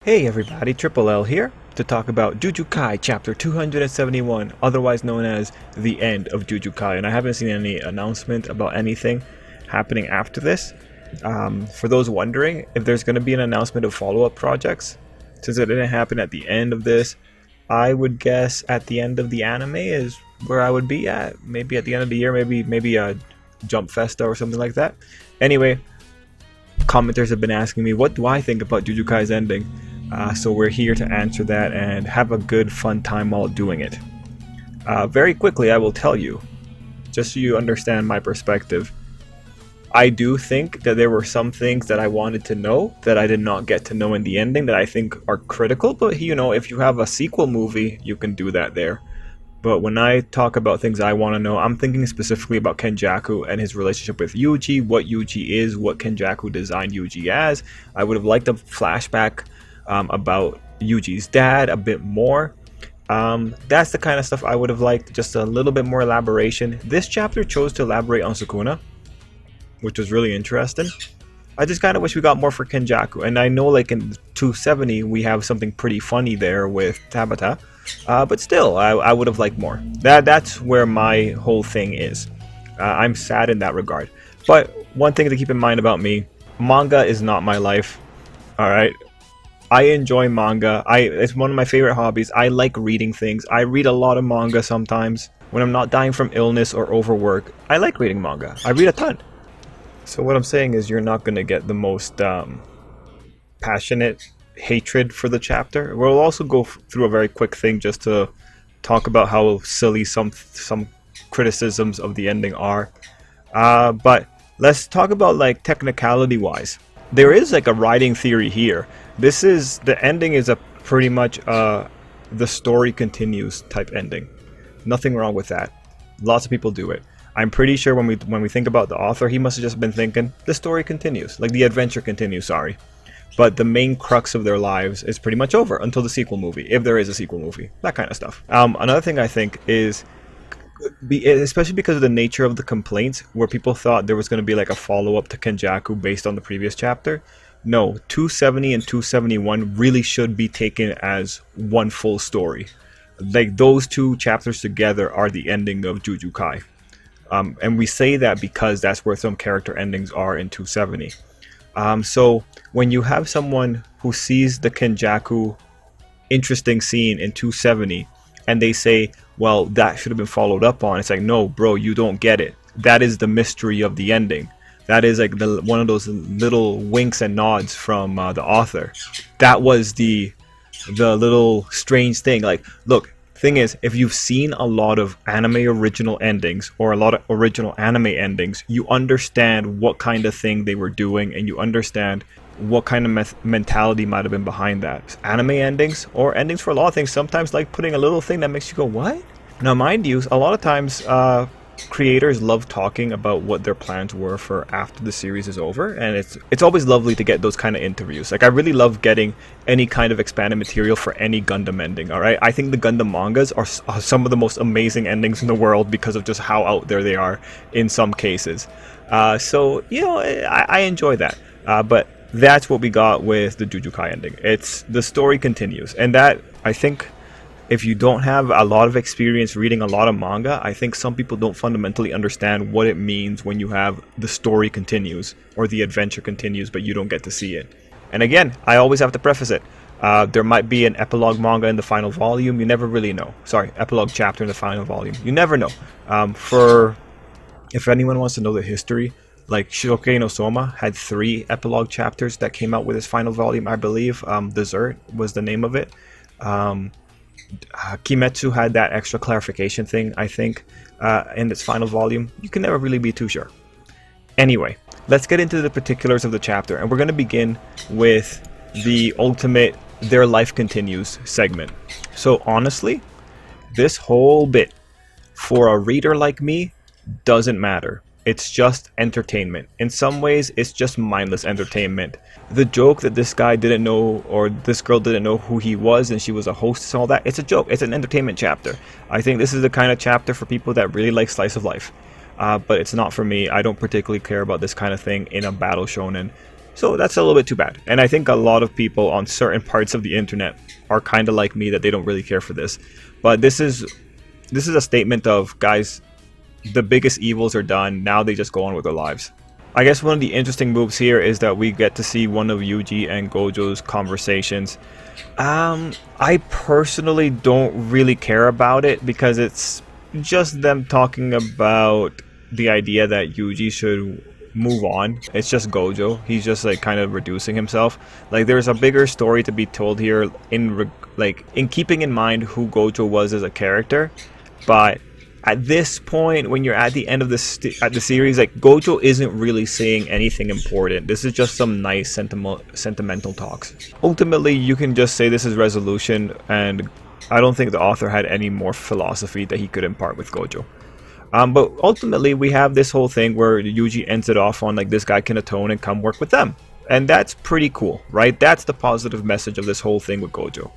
Hey everybody, Tripl-L here to talk about Jujutsu chapter 271, otherwise known as the end of Jujutsu. And I haven't seen any announcement about anything happening after this. For those wondering if there's going to be an announcement of follow-up projects, since it didn't happen at the end of this, I would guess at the end of the anime is where I would be at. Maybe at the end of the year, maybe a Jump Festa or something like that. Anyway, commenters have been asking me what do I think about Jujutsu's ending. So we're here to answer that and have a good fun time while doing it. Very quickly, I will tell you, just so you understand my perspective, I do think that there were some things that I wanted to know that I did not get to know in the ending that I think are critical, but you know, if you have a sequel movie, you can do that there. But when I talk about things I want to know, I'm thinking specifically about Kenjaku and his relationship with Yuji, what Yuji is, what Kenjaku designed Yuji as. I would have liked a flashback about Yuji's dad a bit more. That's the kind of stuff I would have liked, just a little bit more elaboration. This chapter chose to elaborate on Sukuna, which was really interesting. I just kind of wish we got more for Kenjaku, and I know like in 270 we have something pretty funny there with Tabata, but still I would have liked more. That's where my whole thing is. I'm sad in that regard. But one thing to keep in mind about me, manga is not my life. Alright, I enjoy manga. It's one of my favorite hobbies. I like reading things. I read a lot of manga sometimes. When I'm not dying from illness or overwork, I like reading manga. I read a ton. So what I'm saying is you're not going to get the most passionate hatred for the chapter. We'll also go through a very quick thing just to talk about how silly some criticisms of the ending are. But let's talk about like technicality wise. There is like a writing theory here. The ending is a pretty much the story continues type ending. Nothing wrong with that. Lots of people do it. I'm pretty sure when we think about the author, he must have just been thinking the story continues, like the adventure continues, sorry. But the main crux of their lives is pretty much over until the sequel movie, if there is a sequel movie, that kind of stuff. Another thing I think is, especially because of the nature of the complaints, where people thought there was going to be like a follow-up to Kenjaku based on the previous chapter. No, 270 and 271 really should be taken as one full story. Like those two chapters together are the ending of Jujutsu. And we say that because that's where some character endings are in 270. So when you have someone who sees the Kenjaku interesting scene in 270 and they say, well, that should have been followed up on, it's like, no, bro, you don't get it. That is the mystery of the ending. That is like one of those little winks and nods from the author. That was the little strange thing. Like, look, thing is, if you've seen a lot of anime original endings or a lot of original anime endings, you understand what kind of thing they were doing, and you understand what kind of mentality might have been behind that. Anime endings or endings for a lot of things sometimes like putting a little thing that makes you go, what? Now, mind you, a lot of times creators love talking about what their plans were for after the series is over, and it's always lovely to get those kind of interviews. Like, I really love getting any kind of expanded material for any Gundam ending. All right, I think the Gundam mangas are some of the most amazing endings in the world because of just how out there they are in some cases. So you know, I enjoy that. But that's what we got with the Jujutsu ending. It's the story continues, and that, I think, if you don't have a lot of experience reading a lot of manga, I think some people don't fundamentally understand what it means when you have the story continues or the adventure continues, but you don't get to see it. And again, I always have to preface it. There might be an epilogue manga in the final volume. You never really know. Sorry, epilogue chapter in the final volume. You never know. If anyone wants to know the history, like Shokei no Soma had 3 epilogue chapters that came out with his final volume, I believe. Desert was the name of it. Kimetsu had that extra clarification thing, I think, in its final volume. You can never really be too sure. Anyway, let's get into the particulars of the chapter, and we're going to begin with the ultimate "Their Life Continues" segment. So honestly, this whole bit, for a reader like me, doesn't matter. It's just entertainment. In some ways, it's just mindless entertainment. The joke that this guy didn't know, or this girl didn't know who he was, and she was a hostess and all that, it's a joke. It's an entertainment chapter. I think this is the kind of chapter for people that really like slice of life. But it's not for me. I don't particularly care about this kind of thing in a battle shonen. So that's a little bit too bad. And I think a lot of people on certain parts of the internet are kind of like me, that they don't really care for this. But this is a statement of, guys, the biggest evils are done. Now they just go on with their lives. I guess one of the interesting moves here is that we get to see one of Yuji and Gojo's conversations. I personally don't really care about it, because it's just them talking about the idea that Yuji should move on. It's just Gojo. He's just like kind of reducing himself. Like, there's a bigger story to be told here in keeping in mind who Gojo was as a character. But at this point, when you're at the end of the series, like, Gojo isn't really saying anything important. This is just some nice sentimental talks. Ultimately, you can just say this is resolution, and I don't think the author had any more philosophy that he could impart with Gojo. But ultimately, we have this whole thing where Yuji ends it off on, like, this guy can atone and come work with them. And that's pretty cool, right? That's the positive message of this whole thing with Gojo.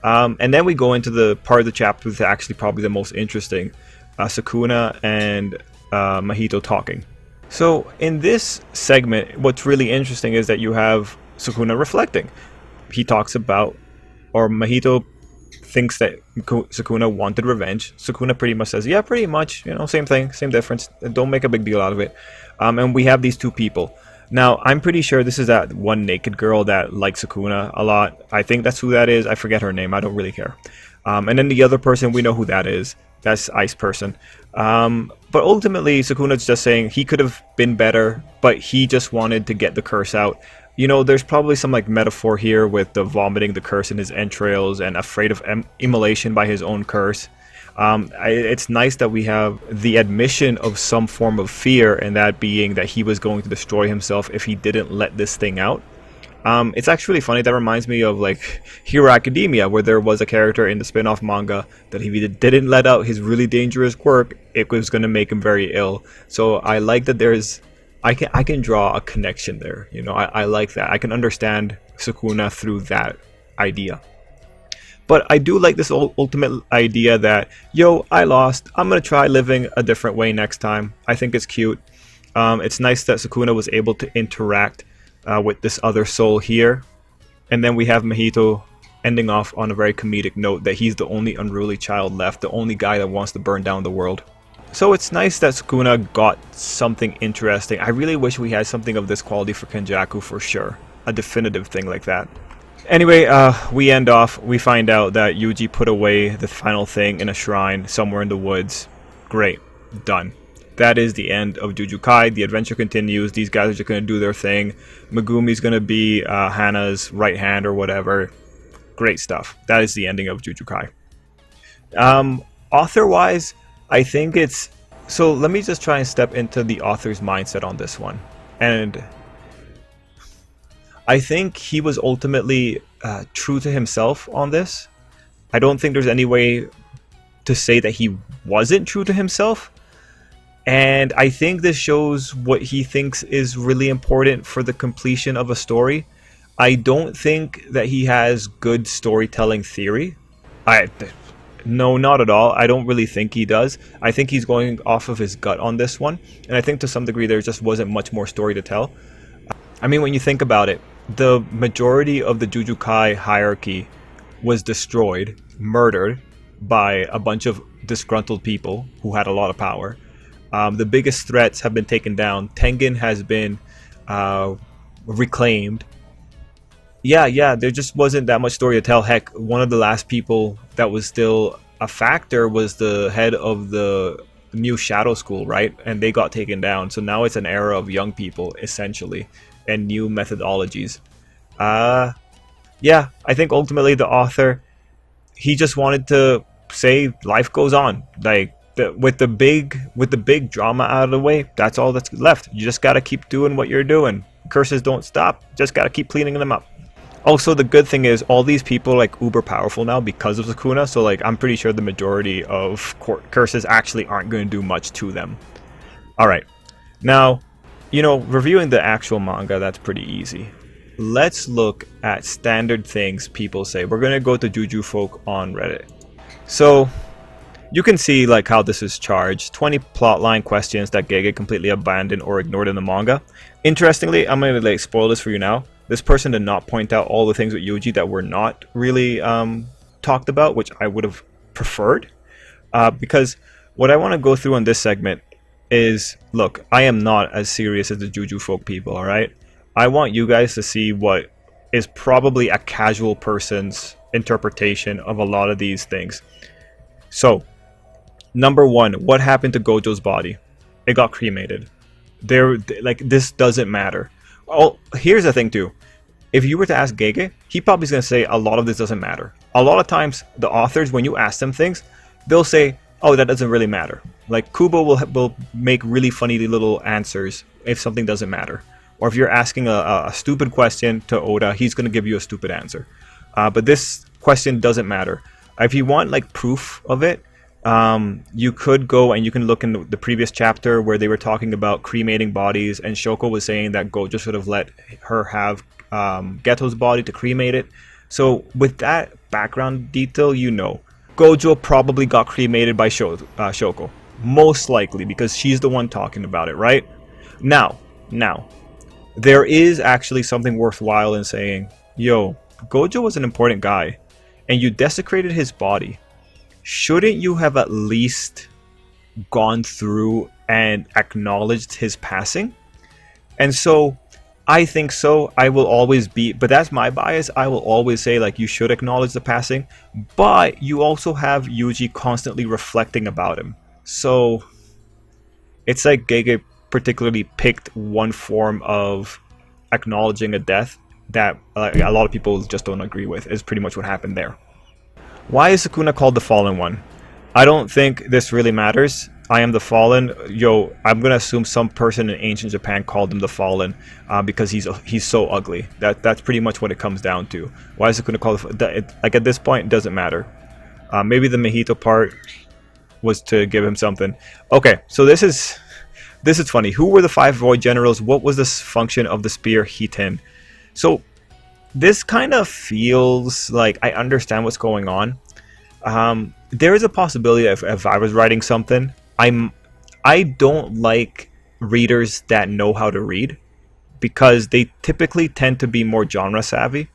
And then we go into the part of the chapter that's actually probably the most interesting. Sukuna and Mahito talking. So in this segment, what's really interesting is that you have Sukuna reflecting. He talks about, or Mahito thinks that Sukuna wanted revenge. Sukuna pretty much says, yeah, pretty much, same thing, same difference. Don't make a big deal out of it. And we have these two people. Now, I'm pretty sure this is that one naked girl that likes Sukuna a lot. I think that's who that is. I forget her name. I don't really care. And then the other person, we know who that is. That's Ice Person. But ultimately, Sukuna's just saying he could have been better, but he just wanted to get the curse out. There's probably some like metaphor here with the vomiting the curse in his entrails and afraid of immolation by his own curse. It's nice that we have the admission of some form of fear, and that being that he was going to destroy himself if he didn't let this thing out. It's actually funny. That reminds me of like Hero Academia, where there was a character in the spin-off manga that if he didn't let out his really dangerous quirk, it was going to make him very ill. So I like that I can draw a connection there. I like that. I can understand Sukuna through that idea. But I do like this ultimate idea that, yo, I lost. I'm going to try living a different way next time. I think it's cute. It's nice that Sukuna was able to interact with this other soul here. And then we have Mahito ending off on a very comedic note that he's the only unruly child left, the only guy that wants to burn down the world. So it's nice that Sukuna got something interesting. I really wish we had something of this quality for Kenjaku for sure. A definitive thing like that. Anyway, we end off. We find out that Yuji put away the final thing in a shrine somewhere in the woods. Great. Done. That is the end of Jujutsu Kai. The adventure continues. These guys are just going to do their thing. Megumi's going to be Hana's right hand or whatever. Great stuff. That is the ending of Jujutsu Kai. Author-wise, I think it's... So let me just try and step into the author's mindset on this one. And I think he was ultimately true to himself on this. I don't think there's any way to say that he wasn't true to himself. And I think this shows what he thinks is really important for the completion of a story. I don't think that he has good storytelling theory. No, not at all. I don't really think he does. I think he's going off of his gut on this one. And I think to some degree there just wasn't much more story to tell. I mean, when you think about it, the majority of the Jujutsu Kai hierarchy was destroyed, murdered by a bunch of disgruntled people who had a lot of power. The biggest threats have been taken down. Tengen has been reclaimed. Yeah, there just wasn't that much story to tell. Heck, one of the last people that was still a factor was the head of the new Shadow School, right? And they got taken down. So now it's an era of young people, essentially, and new methodologies. Yeah, I think ultimately the author, he just wanted to say life goes on. Like, with the big drama out of the way, that's all that's left. You just gotta keep doing what you're doing. Curses don't stop. Just gotta keep cleaning them up. Also, the good thing is all these people are like uber powerful now because of Sukuna. So like, I'm pretty sure the majority of curses actually aren't going to do much to them. All right, now, reviewing the actual manga, that's pretty easy. Let's look at standard things people say. We're gonna go to Juju Folk on Reddit. So you can see like how this is charged. 20 plotline questions that Gege completely abandoned or ignored in the manga. Interestingly, I'm gonna like spoil this for you now. This person did not point out all the things with Yuji that were not really talked about, which I would have preferred. Because what I want to go through on this segment is, look, I am not as serious as the Juju folk people, alright? I want you guys to see what is probably a casual person's interpretation of a lot of these things. So, number one, what happened to Gojo's body? It got cremated. This doesn't matter. Oh, here's the thing too. If you were to ask Gege, he probably is going to say a lot of this doesn't matter. A lot of times, the authors, when you ask them things, they'll say, oh, that doesn't really matter. Like, Kubo will make really funny little answers if something doesn't matter. Or if you're asking a stupid question to Oda, he's going to give you a stupid answer. But this question doesn't matter. If you want, like, proof of it, you could go and you can look in the previous chapter where they were talking about cremating bodies, and Shoko was saying that Gojo should have let her have Geto's body to cremate it. So with that background detail, you know, Gojo probably got cremated by Shoko. Most likely, because she's the one talking about it, right? Now, there is actually something worthwhile in saying, yo, Gojo was an important guy, and you desecrated his body. Shouldn't you have at least gone through and acknowledged his passing? And so, I think so. I will always be, but that's my bias. I will always say, like, you should acknowledge the passing, but you also have Yuji constantly reflecting about him. So, it's like Gege particularly picked one form of acknowledging a death that a lot of people just don't agree with, is pretty much what happened there. Why is Sukuna called the Fallen One? I don't think this really matters. I am the Fallen. Yo, I'm gonna assume some person in ancient Japan called him the Fallen because he's so ugly. That's pretty much what it comes down to. Why is Sukuna called like at this point? It doesn't matter. Maybe the Mahito part was to give him something. Okay, so this is funny. Who were the 5 Void Generals? What was the function of the spear Hiten? So this kind of feels like I understand what's going on. There is a possibility if I was writing something, I don't like readers that know how to read, because they typically tend to be more genre savvy.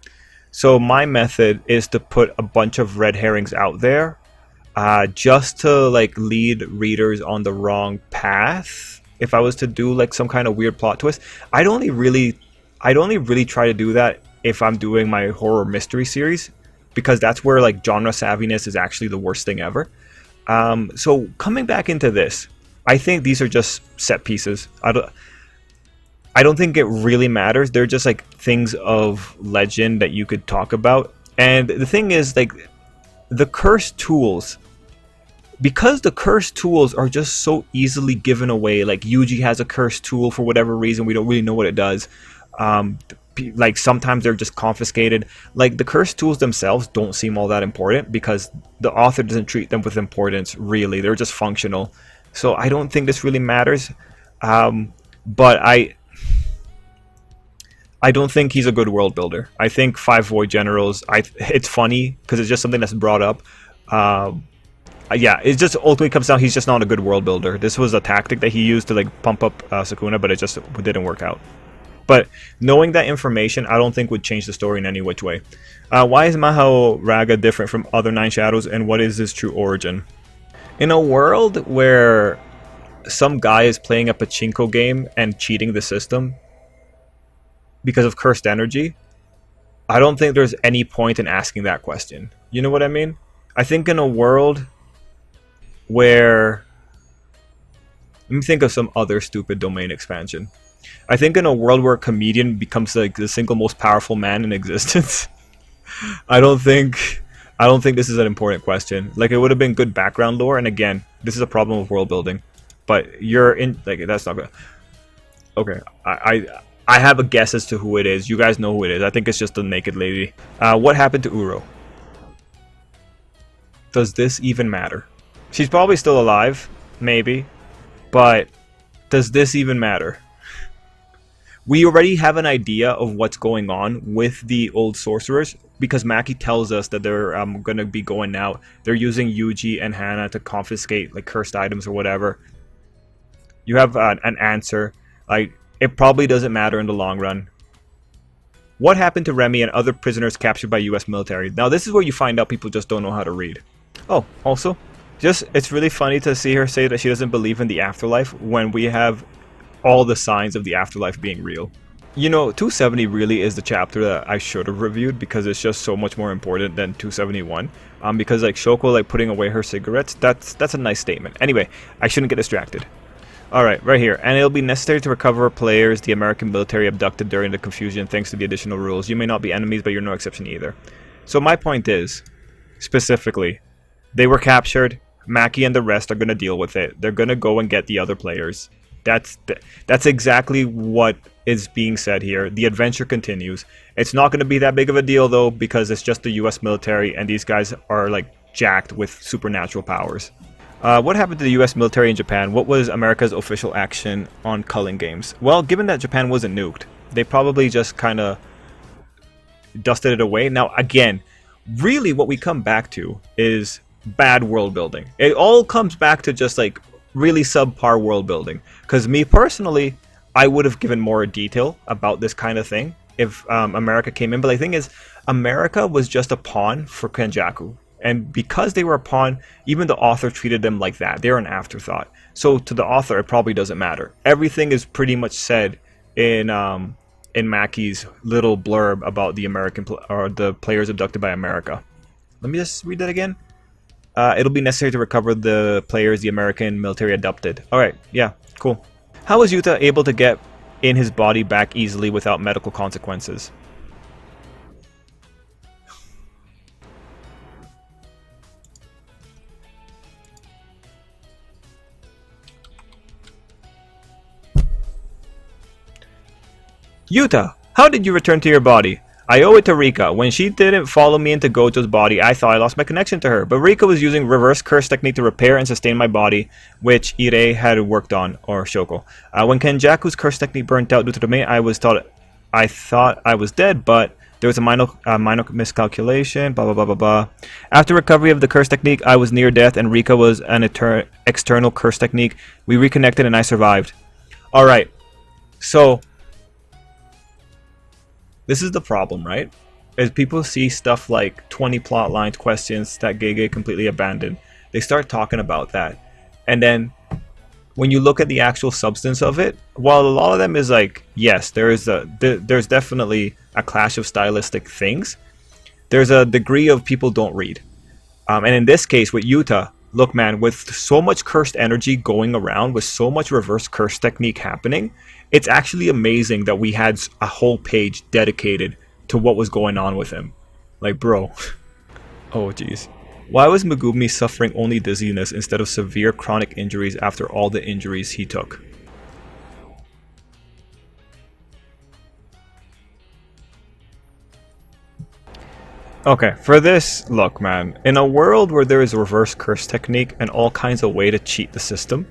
So my method is to put a bunch of red herrings out there, just to like lead readers on the wrong path. If I was to do like some kind of weird plot twist, I'd only really try to do that if I'm doing my horror mystery series, because that's where like genre savviness is actually the worst thing ever. So coming back into this, I think these are just set pieces. I don't think it really matters. They're just like things of legend that you could talk about. And the thing is, like, the cursed tools, because the cursed tools are just so easily given away. Like, Yuji has a cursed tool for whatever reason, we don't really know what it does. Like, sometimes they're just confiscated. Like, the cursed tools themselves don't seem all that important because the author doesn't treat them with importance, really. They're just functional. So I don't think this really matters. But I don't think he's a good world builder. I think 5 Void Generals, it's funny because it's just something that's brought up. Yeah, it just ultimately comes down, he's just not a good world builder. This was a tactic that he used to like pump up Sukuna, but it just didn't work out. But knowing that information, I don't think would change the story in any which way. Why is Mahao Raga different from other 9 Shadows, and what is his true origin? In a world where some guy is playing a pachinko game and cheating the system because of cursed energy, I don't think there's any point in asking that question. You know what I mean? I think in a world where... Let me think of some other stupid domain expansion. I think in a world where a comedian becomes like the single most powerful man in existence, I don't think this is an important question. Like, it would have been good background lore, and again, this is a problem with world building. But you're in, like, that's not good. Okay, I have a guess as to who it is. You guys know who it is. I think it's just the naked lady. What happened to Uro? Does this even matter? She's probably still alive, maybe, but does this even matter? We already have an idea of what's going on with the old sorcerers, because Maki tells us that they're going to be going out. They're using Yuji and Hana to confiscate like cursed items or whatever. You have an answer. Like, it probably doesn't matter in the long run. What happened to Remy and other prisoners captured by US military? Now this is where you find out people just don't know how to read. Oh, also, it's really funny to see her say that she doesn't believe in the afterlife when we have all the signs of the afterlife being real. You know, 270 really is the chapter that I should have reviewed because it's just so much more important than 271. Because like Shoko like putting away her cigarettes, that's a nice statement. Anyway, I shouldn't get distracted. Alright, right here. And it'll be necessary to recover players the American military abducted during the confusion thanks to the additional rules. You may not be enemies, but you're no exception either. So my point is, specifically, they were captured. Maki and the rest are going to deal with it. They're going to go and get the other players. That's exactly what is being said here. The adventure continues. It's not going to be that big of a deal though, because it's just the US military and these guys are like jacked with supernatural powers. What happened to the US military in Japan? What was America's official action on culling games? Well, given that Japan wasn't nuked, they probably just kind of dusted it away. Now again, really what we come back to is bad world building. It all comes back to just like really subpar world building. Because me personally, I would have given more detail about this kind of thing if America came in. But the thing is, America was just a pawn for Kenjaku. And because they were a pawn, even the author treated them like that. They're an afterthought. So to the author, it probably doesn't matter. Everything is pretty much said in Maki's little blurb about the the players abducted by America. Let me just read that again. It'll be necessary to recover the players the American military abducted. Alright, yeah, cool. How was Yuta able to get in his body back easily without medical consequences? Yuta, how did you return to your body? I owe it to Rika. When she didn't follow me into Gojo's body, I thought I lost my connection to her. But Rika was using reverse curse technique to repair and sustain my body, which Irei had worked on, or Shoko. When Kenjaku's curse technique burnt out due to the main, I thought I was dead, but there was a minor miscalculation, blah blah blah blah blah. After recovery of the curse technique, I was near death, and Rika was an external curse technique. We reconnected and I survived. Alright, so this is the problem, right? As people see stuff like 20 plotline questions that Gege completely abandoned, they start talking about that. And then when you look at the actual substance of it, while a lot of them is like, yes, there's definitely a clash of stylistic things, there's a degree of people don't read. And in this case with Yuta, look man, with so much cursed energy going around, with so much reverse curse technique happening, it's actually amazing that we had a whole page dedicated to what was going on with him. Like, bro. Oh, jeez. Why was Megumi suffering only dizziness instead of severe chronic injuries after all the injuries he took? Okay, for this, look man, in a world where there is reverse curse technique and all kinds of way to cheat the system,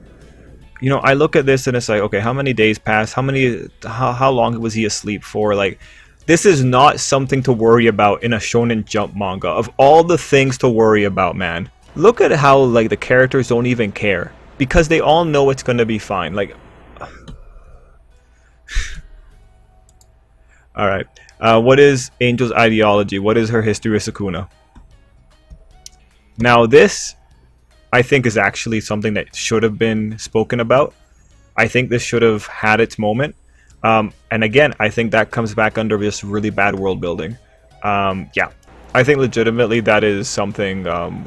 you know, I look at this and it's like, okay, how many days passed? How long was he asleep for? Like, this is not something to worry about in a Shonen Jump manga. Of all the things to worry about, man, look at how like the characters don't even care because they all know it's gonna be fine. Like, all right, what is Angel's ideology? What is her history with Sukuna? Now this, I think, is actually something that should have been spoken about. I think this should have had its moment. And again, I think that comes back under just really bad world building. Yeah, I think legitimately that is something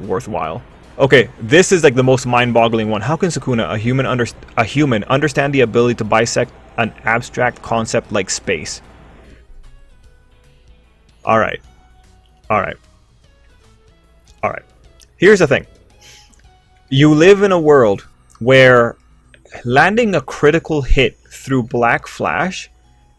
worthwhile. Okay, this is like the most mind-boggling one. How can Sukuna, a human, understand the ability to bisect an abstract concept like space? Alright. Alright. Alright. Here's the thing. You live in a world where landing a critical hit through Black Flash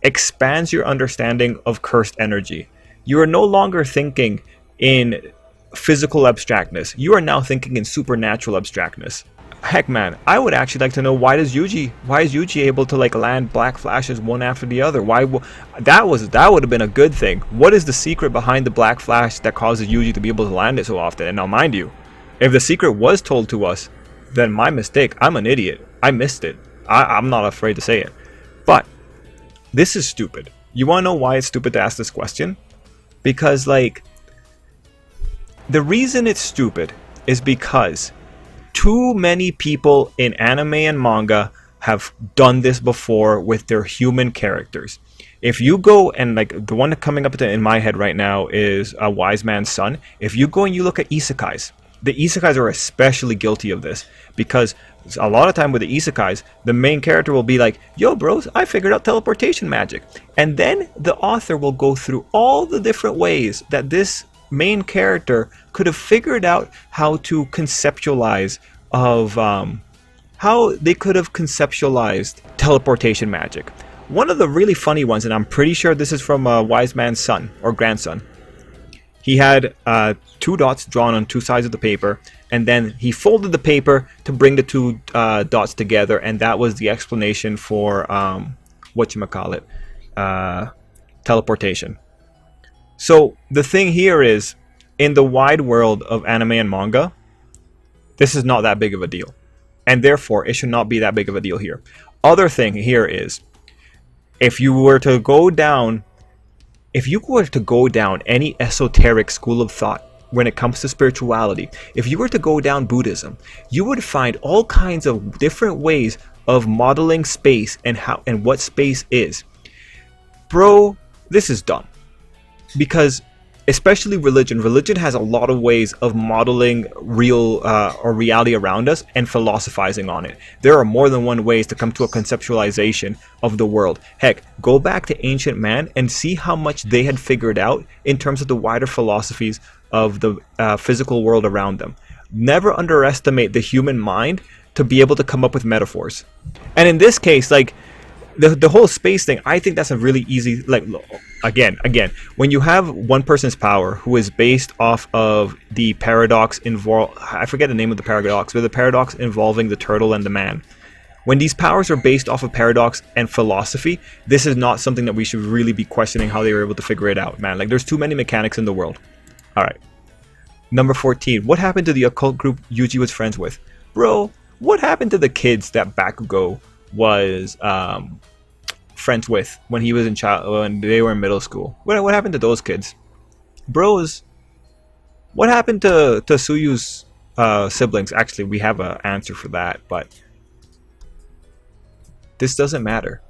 expands your understanding of cursed energy. You are no longer thinking in physical abstractness. You are now thinking in supernatural abstractness. Heck man, I would actually like to know why is Yuji able to like land Black Flashes one after the other? That would have been a good thing. What is the secret behind the Black Flash that causes Yuji to be able to land it so often? And now mind you, if the secret was told to us, then my mistake. I'm an idiot. I missed it. I'm not afraid to say it. But This is stupid. You want to know why it's stupid to ask this question? Because, like, the reason it's stupid is because too many people in anime and manga have done this before with their human characters. If you go and, like, the one coming up in my head right now is a Wise Man's Son. If you go and you look at isekais, the isekais are especially guilty of this, because a lot of time with the isekais, the main character will be like, yo bros, I figured out teleportation magic. And then the author will go through all the different ways that this main character could have figured out how to conceptualize of how they could have conceptualized teleportation magic. One of the really funny ones, and I'm pretty sure this is from Wise Man's Son or grandson. He had 2 dots drawn on 2 sides of the paper, and then he folded the paper to bring the 2 dots together, and that was the explanation for whatchamacallit, teleportation. So the thing here is, in the wide world of anime and manga, this is not that big of a deal, and therefore it should not be that big of a deal here. Other thing here is, if you were to go down any esoteric school of thought when it comes to spirituality, if you were to go down Buddhism, you would find all kinds of different ways of modeling space and how and what space is. Bro, this is dumb. Because especially religion has a lot of ways of modeling real or reality around us and philosophizing on it. There are more than one ways to come to a conceptualization of the world. Heck, go back to ancient man and see how much they had figured out in terms of the wider philosophies of the physical world around them. Never underestimate the human mind to be able to come up with metaphors. And in this case, like, the whole space thing, I think that's a really easy, like, again, when you have one person's power who is based off of the paradox I forget the name of the paradox, but the paradox involving the turtle and the man. When these powers are based off of paradox and philosophy, this is not something that we should really be questioning how they were able to figure it out, man. Like, there's too many mechanics in the world. Alright. Number 14. What happened to the occult group Yuji was friends with? Bro, what happened to the kids that Bakugo was friends with when he was when they were in middle school? What happened to those kids? Bros, what happened to Suyu's siblings? Actually, we have an answer for that, but this doesn't matter.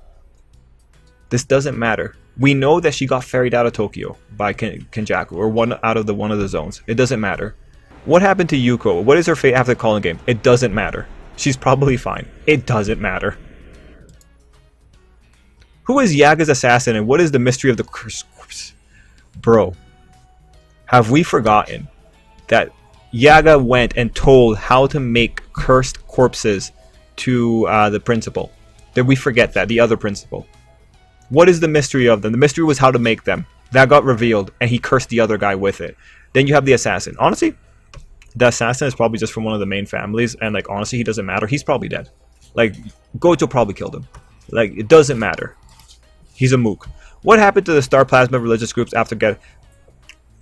This doesn't matter. We know that she got ferried out of Tokyo by Kenjaku, or one of the zones. It doesn't matter. What happened to Yuko? What is her fate after the calling game? It doesn't matter. She's probably fine. It doesn't matter. Who is Yaga's assassin, and what is the mystery of the cursed corpse? Bro, have we forgotten that Yaga went and told how to make cursed corpses to the principal? Did we forget that? The other principal. What is the mystery of them? The mystery was how to make them. That got revealed, and he cursed the other guy with it. Then you have the assassin. Honestly, the assassin is probably just from one of the main families, and, like, honestly, he doesn't matter. He's probably dead. Like, Gojo probably killed him. Like, it doesn't matter. He's a mook. What happened to the Star Plasma religious groups after Get?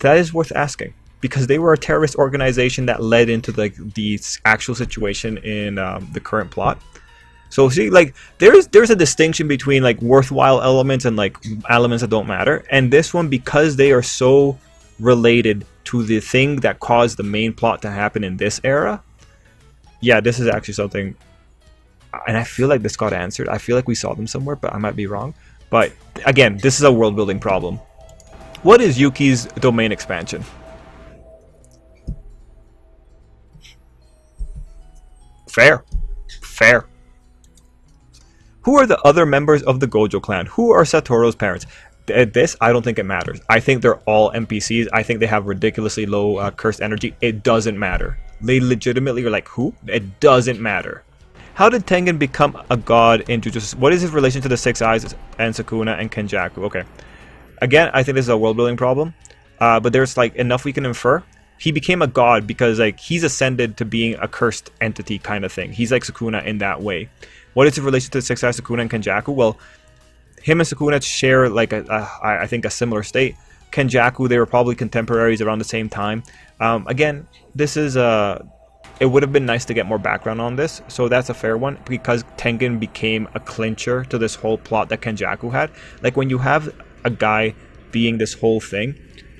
That is worth asking, because they were a terrorist organization that led into, like, the actual situation in the current plot. So see, like, there's a distinction between, like, worthwhile elements and, like, elements that don't matter. And this one, because they are so related to the thing that caused the main plot to happen in this era, yeah, this is actually something. And I feel like this got answered. I feel like we saw them somewhere, but I might be wrong. But again, this is a world building problem. What is Yuki's domain expansion? Fair. Who are the other members of the Gojo clan? Who are Satoru's parents? This, I don't think it matters. I think they're all NPCs. I think they have ridiculously low cursed energy. It doesn't matter. They legitimately are like, who? It doesn't matter. How did Tengen become a god in Jujutsu? What is his relation to the Six Eyes and Sukuna and Kenjaku? Okay. Again, I think this is a world building problem. But there's, like, enough we can infer. He became a god because, like, he's ascended to being a cursed entity kind of thing. He's like Sukuna in that way. What is his relation to the Six Eyes, Sukuna, and Kenjaku? Well, him and Sukuna share, like, I think a similar state. Kenjaku, they were probably contemporaries around the same time. Again, this is it would have been nice to get more background on this. So that's a fair one, because Tengen became a clincher to this whole plot that Kenjaku had. Like, when you have a guy being this whole thing,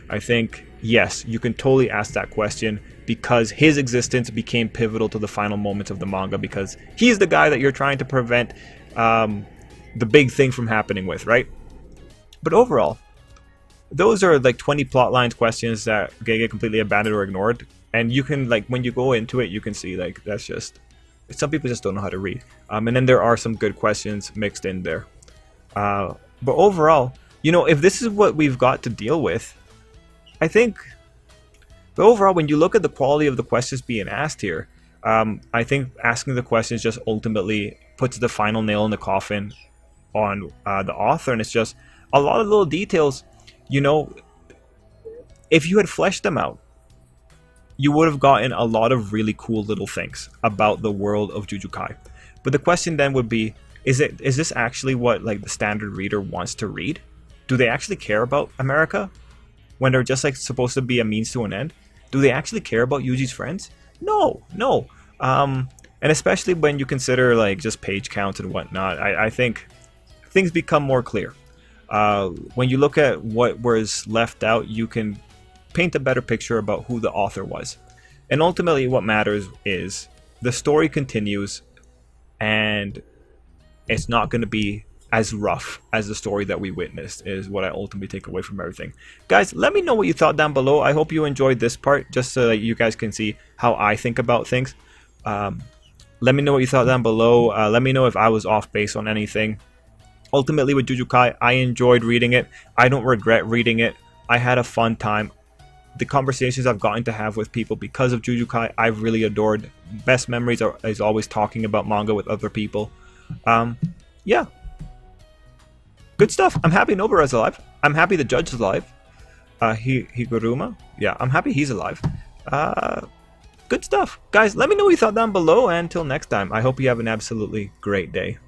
I think, yes, you can totally ask that question, because his existence became pivotal to the final moments of the manga, because he's the guy that you're trying to prevent the big thing from happening with, right? But overall, those are like 20 plot lines questions that get completely abandoned or ignored. And you can, like, when you go into it, you can see, like, that's just, some people just don't know how to read. And then there are some good questions mixed in there. But overall, you know, if this is what we've got to deal with, I think, but overall, when you look at the quality of the questions being asked here, I think asking the questions just ultimately puts the final nail in the coffin on the author. And it's just a lot of little details, you know, if you had fleshed them out, you would have gotten a lot of really cool little things about the world of Jujutsu Kai. But the question then would be, is this actually what, like, the standard reader wants to read? Do they actually care about America when they're just, like, supposed to be a means to an end? Do they actually care about Yuji's friends? No. And especially when you consider, like, just page counts and whatnot, I think things become more clear. When you look at what was left out, you can paint a better picture about who the author was. And ultimately, what matters is the story continues, and it's not going to be as rough as the story that we witnessed, is what I ultimately take away from everything. Guys, let me know what you thought down below. I hope you enjoyed this part, just so that you guys can see how I think about things. Let me know what you thought down below. Let me know if I was off base on anything. Ultimately, with Jujutsu Kai, I enjoyed reading it. I don't regret reading it. I had a fun time. The conversations I've gotten to have with people because of Jujutsu Kai, I've really adored. Best memories is always talking about manga with other people. Yeah. Good stuff. I'm happy Nobara's alive. I'm happy the judge is alive. Higuruma? Yeah, I'm happy he's alive. Good stuff. Guys, let me know what you thought down below, and until next time, I hope you have an absolutely great day.